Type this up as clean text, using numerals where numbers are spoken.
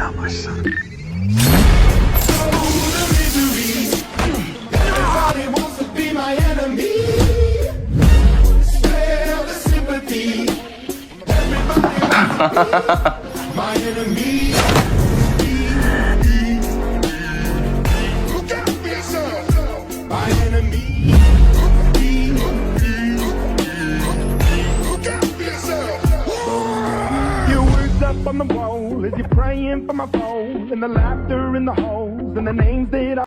Everybody wants to be my enemy. Spare the sympathy. Everybody wants to be my enemy. Look out for yourself. My enemy. Look out for yourself. Your words up on the wall as you're praying for my phone, and the laughter in the holes and the names that I